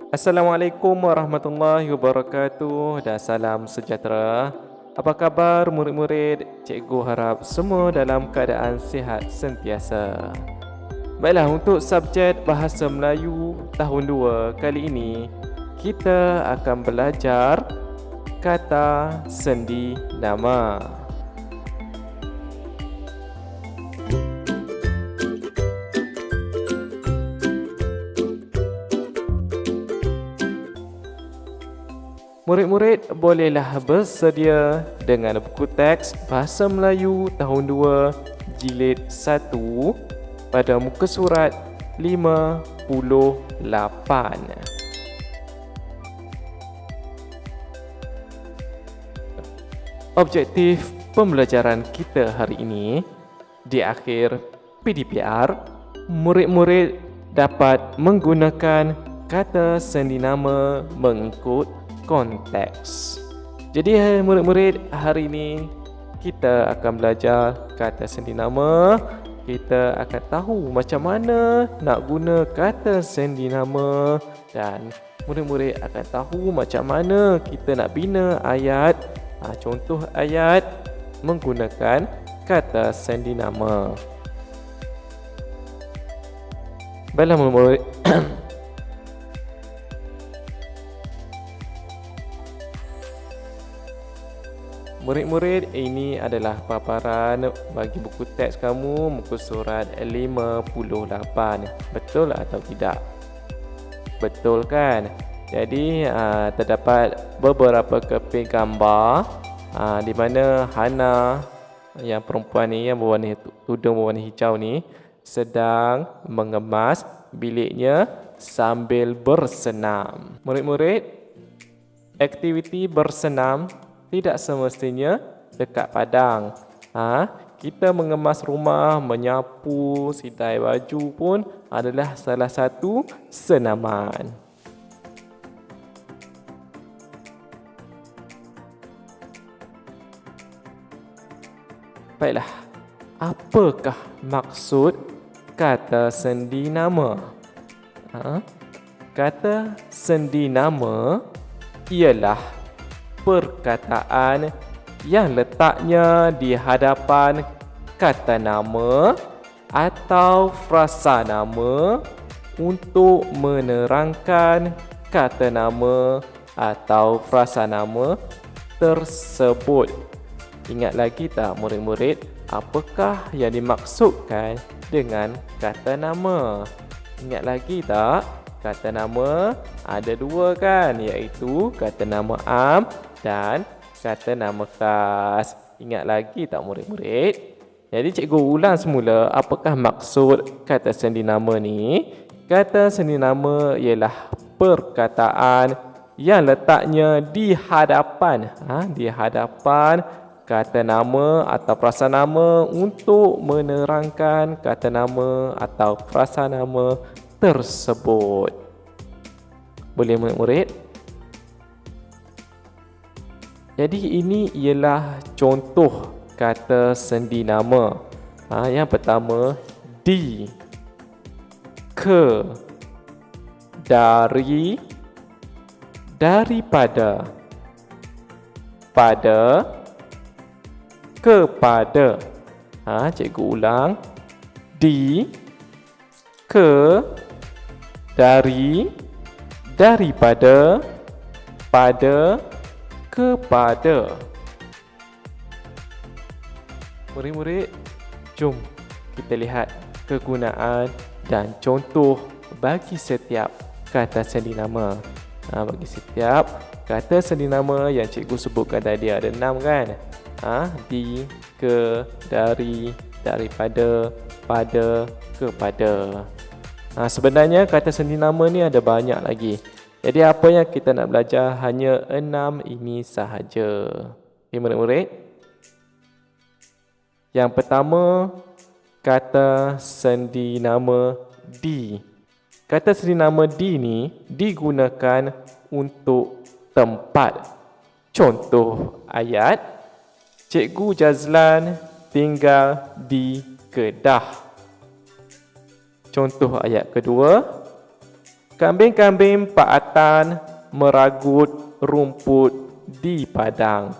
Assalamualaikum warahmatullahi wabarakatuh dan salam sejahtera. Apa khabar murid-murid? Cikgu harap semua dalam keadaan sihat sentiasa. Baiklah, untuk subjek Bahasa Melayu tahun 2 kali ini, kita akan belajar kata sendi nama. Murid-murid bolehlah bersedia dengan buku teks Bahasa Melayu tahun 2 jilid 1 pada muka surat 58. Objektif pembelajaran kita hari ini, di akhir PDPR, murid-murid dapat menggunakan kata sendi nama mengikut konteks. Jadi murid-murid, hari ini kita akan belajar kata sendi nama. Kita akan tahu macam mana nak guna kata sendi nama dan murid-murid akan tahu macam mana kita nak bina ayat, contoh ayat menggunakan kata sendi nama. Baiklah murid-murid. Murid-murid, ini adalah paparan bagi buku teks kamu, muka surat 58. Betul atau tidak? Betul kan? Jadi terdapat beberapa keping gambar di mana Hana yang perempuan ni yang berwarna tudung berwarna hijau ni sedang mengemas biliknya sambil bersenam. Murid-murid, aktiviti bersenam tidak semestinya dekat padang. Kita mengemas rumah, menyapu, sidai baju pun adalah salah satu senaman. Baiklah, apakah maksud kata sendi nama? Kata sendi nama ialah perkataan yang letaknya di hadapan kata nama atau frasa nama untuk menerangkan kata nama atau frasa nama tersebut. Ingat lagi tak murid-murid, apakah yang dimaksudkan dengan kata nama? Ingat lagi tak? Kata nama ada dua kan, iaitu kata nama am dan kata nama khas. Ingat lagi tak murid-murid? Jadi cikgu ulang semula apakah maksud kata sendi nama ni. Kata sendi nama ialah perkataan yang letaknya di hadapan kata nama atau frasa nama untuk menerangkan kata nama atau frasa nama tersebut. Boleh murid-murid? Jadi ini ialah contoh kata sendi nama. Yang pertama, di, ke, dari, daripada, pada, kepada. Cikgu ulang. Di, ke, dari, daripada, pada, kepada. Murid-murid, jom kita lihat kegunaan dan contoh bagi setiap kata sendi nama. Bagi setiap kata sendi nama yang cikgu sebutkan tadi ada 6 kan? Di, ke, dari, daripada, pada, kepada. Sebenarnya kata sendi nama ni ada banyak lagi. Jadi apa yang kita nak belajar hanya 6 ini sahaja. Okay, murid-murid? Yang pertama, kata sendi nama di. Kata sendi nama di ni digunakan untuk tempat. Contoh ayat, Cikgu Jazlan tinggal di Kedah. Contoh ayat kedua, Kambing-kambing paatan meragut rumput di padang.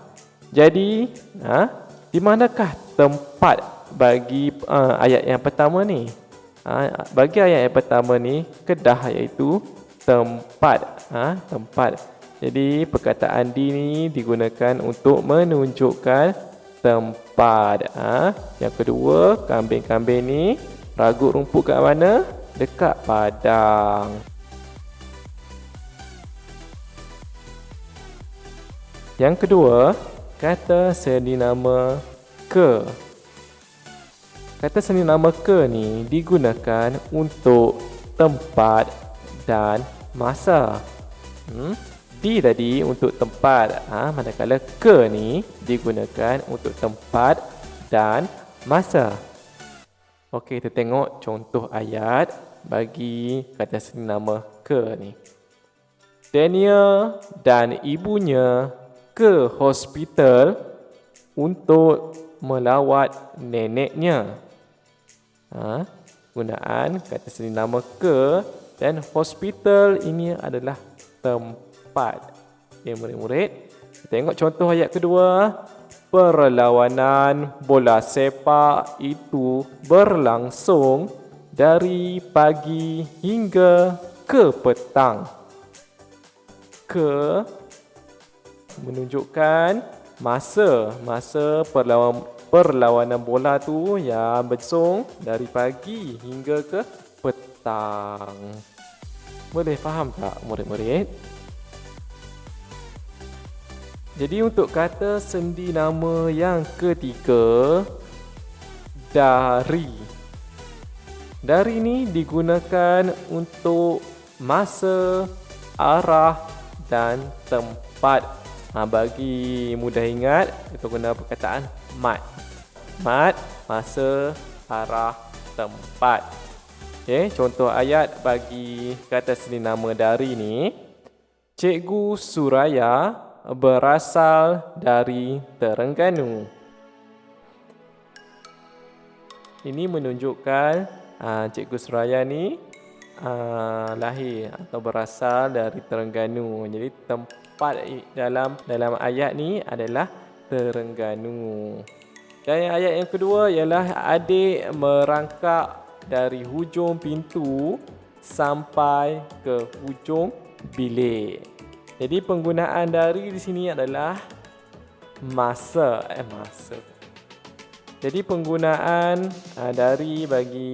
Jadi, di manakah tempat bagi ayat yang pertama ni? Bagi ayat yang pertama ni, Kedah iaitu tempat. Tempat. Jadi, perkataan di ni digunakan untuk menunjukkan tempat. Yang kedua, kambing-kambing ni ragut rumput kat mana? Dekat padang. Yang kedua, kata sendinama ke. Kata sendinama ke ni digunakan untuk tempat dan masa. Di tadi untuk tempat, manakala ke ni digunakan untuk tempat dan masa. Okey, kita tengok contoh ayat bagi kata sendinama ke ni. Daniel dan ibunya ke hospital untuk melawat neneknya. Gunaan kata sendinama ke dan hospital ini adalah tempat. Okay, murid-murid, tengok contoh ayat kedua. Perlawanan bola sepak itu berlangsung dari pagi hingga ke petang. Ke menunjukkan masa perlawanan bola tu yang berlangsung dari pagi hingga ke petang. Boleh faham tak murid-murid? Jadi untuk kata sendinama yang ketiga, dari. Dari ni digunakan untuk masa, arah dan tempat. Bagi mudah ingat, kita guna perkataan mat. Mat, masa, arah, tempat. Okay, contoh ayat bagi kata sendinama dari ni. Cikgu Suraya berasal dari Terengganu. Ini menunjukkan Cikgu Suraya ni lahir atau berasal dari Terengganu. Jadi tempat dalam ayat ni adalah Terengganu. Dan ayat yang kedua ialah adik merangkak dari hujung pintu sampai ke hujung bilik. Jadi penggunaan dari di sini adalah masa. Jadi penggunaan dari bagi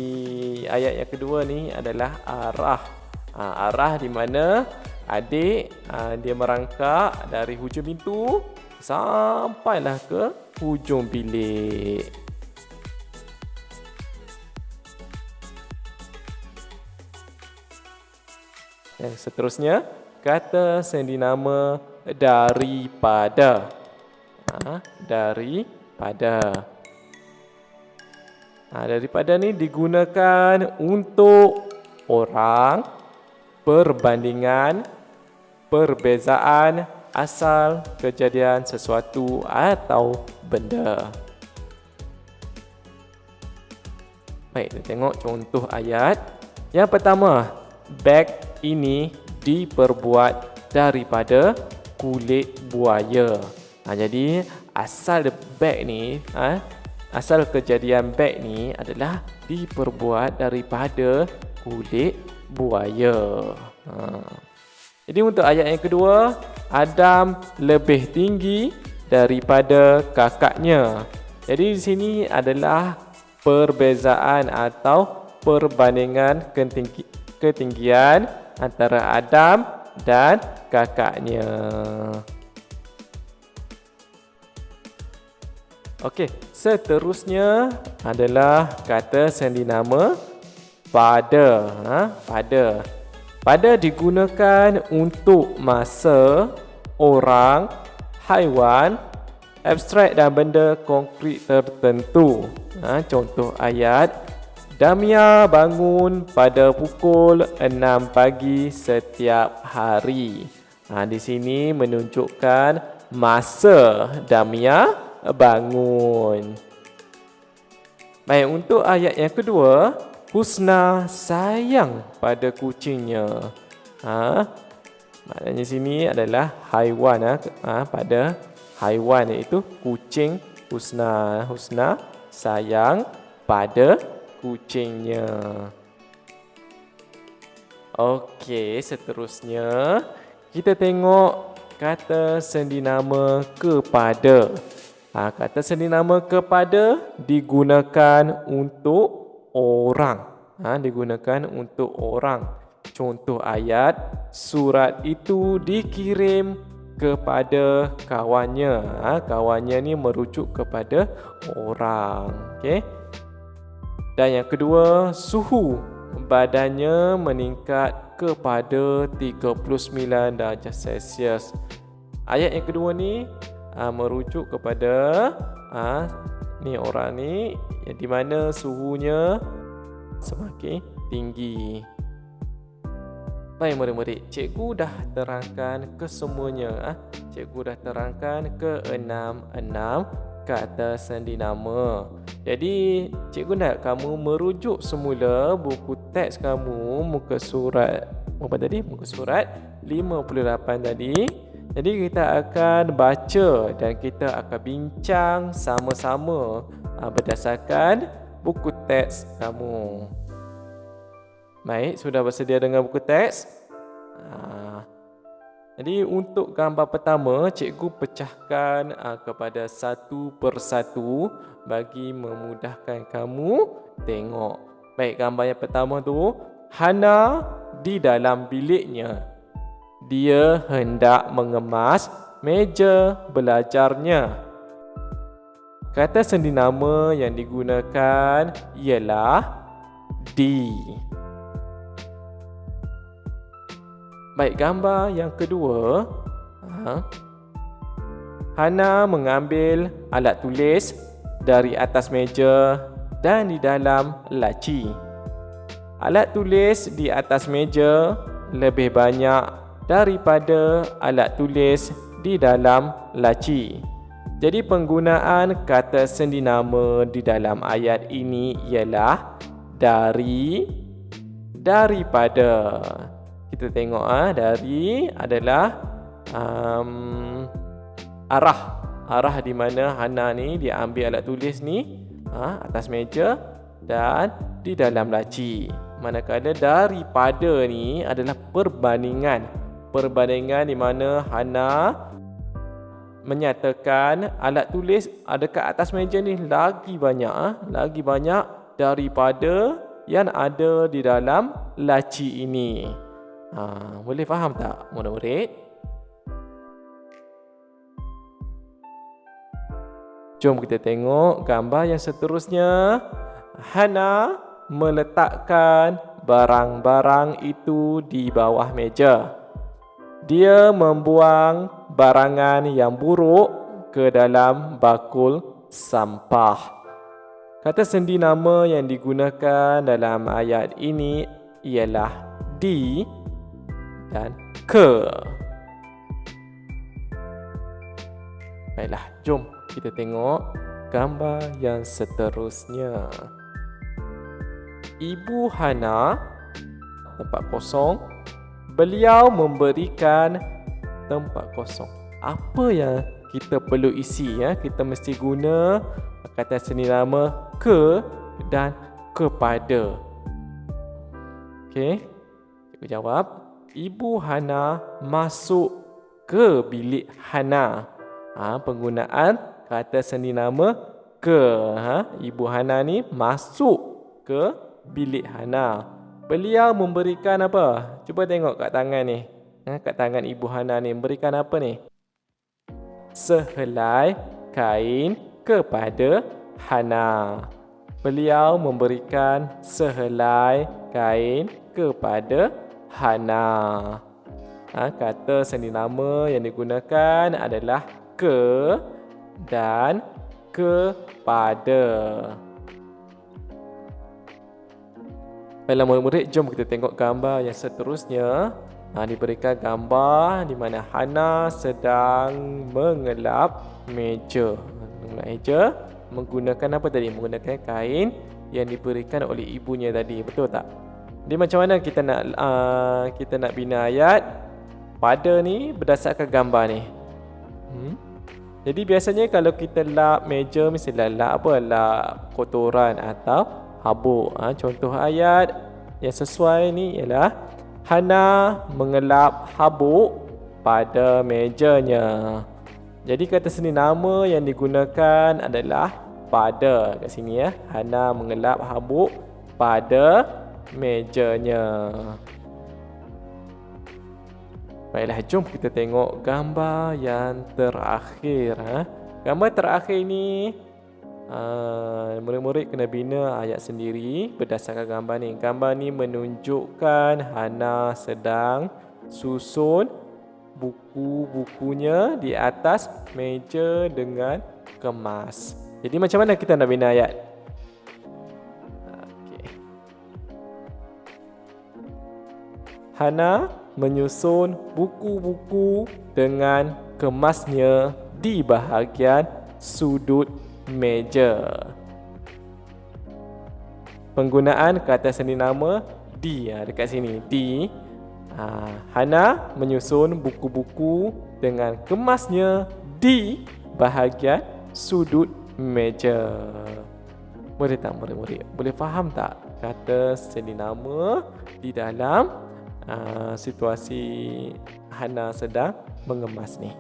ayat yang kedua ni adalah arah. Arah di mana adik dia merangkak dari hujung pintu sampailah ke hujung bilik. Yang seterusnya, kata sendinama daripada. Daripada. Daripada ni digunakan untuk orang, perbandingan, perbezaan asal kejadian sesuatu atau benda. Baik, kita tengok contoh ayat. Yang pertama, beg ini diperbuat daripada kulit buaya. Jadi asal beg ni, asal kejadian beg ni adalah diperbuat daripada kulit buaya. Jadi untuk ayat yang kedua, Adam lebih tinggi daripada kakaknya. Jadi di sini adalah perbezaan atau perbandingan ketinggian antara Adam dan kakaknya. Okey, seterusnya adalah kata sendinama pada. Pada. Pada digunakan untuk masa, orang, haiwan, abstrak dan benda konkret tertentu. Contoh ayat, Damia bangun pada pukul 6 pagi setiap hari. Di sini menunjukkan masa Damia bangun. Baik, untuk ayat yang kedua, Husna sayang pada kucingnya. Ha, maknanya sini adalah haiwan. Pada haiwan iaitu kucing. Husna. Husna sayang pada kucingnya. Okey, seterusnya kita tengok kata sendinama kepada. Kata sendinama kepada digunakan untuk orang. Digunakan untuk orang. Contoh ayat, surat itu dikirim kepada kawannya. Kawannya ni merujuk kepada orang. Okey. Dan yang kedua, suhu badannya meningkat kepada 39 darjah Celsius. Ayat yang kedua ni merujuk kepada ni orang ni yang di mana suhunya semakin tinggi. Baik murid-murid, cikgu dah terangkan kesemuanya. Cikgu dah terangkan ke enam kata sendinama. Jadi cikgu nak kamu merujuk semula buku teks kamu muka surat apa tadi? Muka surat 58 tadi. Jadi kita akan baca dan kita akan bincang sama-sama berdasarkan buku teks kamu. Baik, sudah bersedia dengan buku teks? Jadi untuk gambar pertama, cikgu pecahkan kepada satu persatu bagi memudahkan kamu tengok. Baik, gambar yang pertama tu, Hana di dalam biliknya. Dia hendak mengemas meja belajarnya. Kata sendinama yang digunakan ialah di. Baik, gambar yang kedua. Hana mengambil alat tulis dari atas meja dan di dalam laci. Alat tulis di atas meja lebih banyak daripada alat tulis di dalam laci. Jadi penggunaan kata sendinama di dalam ayat ini ialah dari, daripada. Kita tengok dari adalah arah. Arah di mana Hana ni dia ambil alat tulis ni atas meja dan di dalam laci. Manakala daripada ni adalah perbandingan. Perbandingan di mana Hana menyatakan alat tulis ada kat atas meja ni lagi banyak daripada yang ada di dalam laci ini. Boleh faham tak murid-murid? Jom kita tengok gambar yang seterusnya. Hana meletakkan barang-barang itu di bawah meja. Dia membuang barangan yang buruk ke dalam bakul sampah. Kata sendinama yang digunakan dalam ayat ini ialah di dan ke. Baiklah, jom kita tengok gambar yang seterusnya. Ibu Hana, tempat kosong. Beliau memberikan tempat kosong. Apa yang kita perlu isi? Kita mesti guna kata sendinama ke dan kepada. Okey, cikgu jawab. Ibu Hana masuk ke bilik Hana. Penggunaan kata sendinama ke. Ibu Hana ni masuk ke bilik Hana. Beliau memberikan apa? Cuba tengok kat tangan ni. Kat tangan Ibu Hana ni memberikan apa ni? Sehelai kain kepada Hana. Beliau memberikan sehelai kain kepada Hana. Kata sendinama yang digunakan adalah ke dan kepada. Baiklah murid-murid, jom kita tengok gambar yang seterusnya. Diberikan gambar di mana Hana sedang mengelap meja. Mengelap meja menggunakan apa tadi? Menggunakan kain yang diberikan oleh ibunya tadi. Betul tak? Jadi macam mana kita nak bina ayat pada ni berdasarkan gambar ni? Jadi biasanya kalau kita lap meja, misalnya lap apa? Lap kotoran atau habuk. Contoh ayat yang sesuai ni ialah Hana mengelap habuk pada mejanya. Jadi kata seni nama yang digunakan adalah pada kat sini ya. Hana mengelap habuk pada mejanya. Baiklah, jom kita tengok gambar yang terakhir. Gambar terakhir ni murid-murid kena bina ayat sendiri berdasarkan gambar ni. Gambar ni menunjukkan Hana sedang susun buku-bukunya di atas meja dengan kemas. Jadi macam mana kita nak bina ayat? Hana menyusun buku-buku dengan kemasnya di bahagian sudut meja. Penggunaan kata seni nama di dekat sini. Di. Hana menyusun buku-buku dengan kemasnya di bahagian sudut meja. Boleh tak murid-murid? Boleh faham tak kata seni nama di dalam situasi Hana sedang mengemas ni?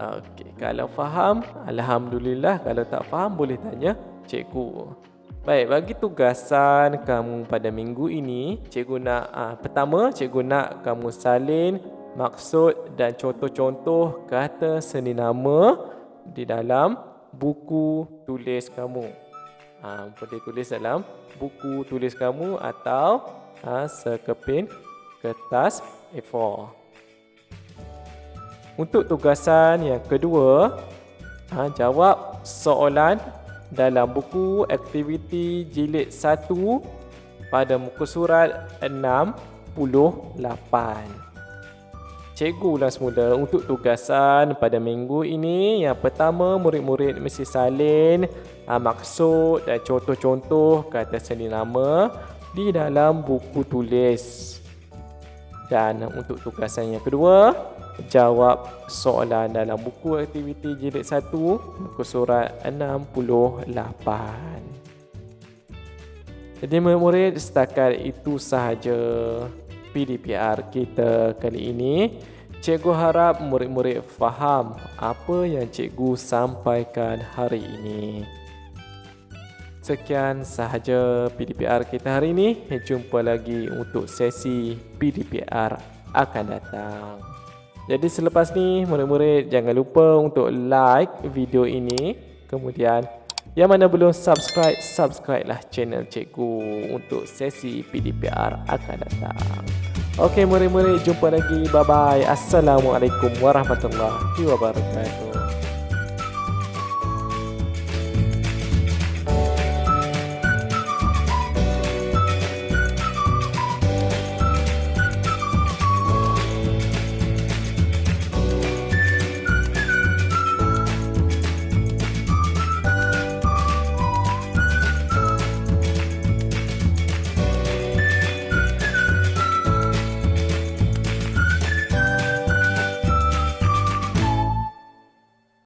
Okey, kalau faham, alhamdulillah. Kalau tak faham, boleh tanya cikgu. Baik, bagi tugasan kamu pada minggu ini, cikgu nak pertama, cikgu nak kamu salin maksud dan contoh-contoh kata seni nama di dalam buku tulis kamu. Boleh tulis dalam buku tulis kamu atau sekeping kertas A4. Untuk tugasan yang kedua, jawab soalan dalam buku aktiviti jilid 1 pada muka surat 68. Cikgu ulang semula untuk tugasan pada minggu ini. Yang pertama, murid-murid mesti salin maksud dan contoh-contoh kata seni nama di dalam buku tulis. Dan untuk tugasan yang kedua, jawab soalan dalam buku aktiviti jilid 1 muka surat 68. Jadi murid-murid, setakat itu sahaja PDPR kita kali ini. Cikgu harap murid-murid faham apa yang cikgu sampaikan hari ini. Sekian sahaja PDPR kita hari ini. Jumpa lagi untuk sesi PDPR akan datang. Jadi selepas ni murid-murid jangan lupa untuk like video ini. Kemudian yang mana belum subscribe lah channel cikgu untuk sesi PDPR akan datang. Okey murid-murid, jumpa lagi. Bye bye. Assalamualaikum warahmatullahi wabarakatuh.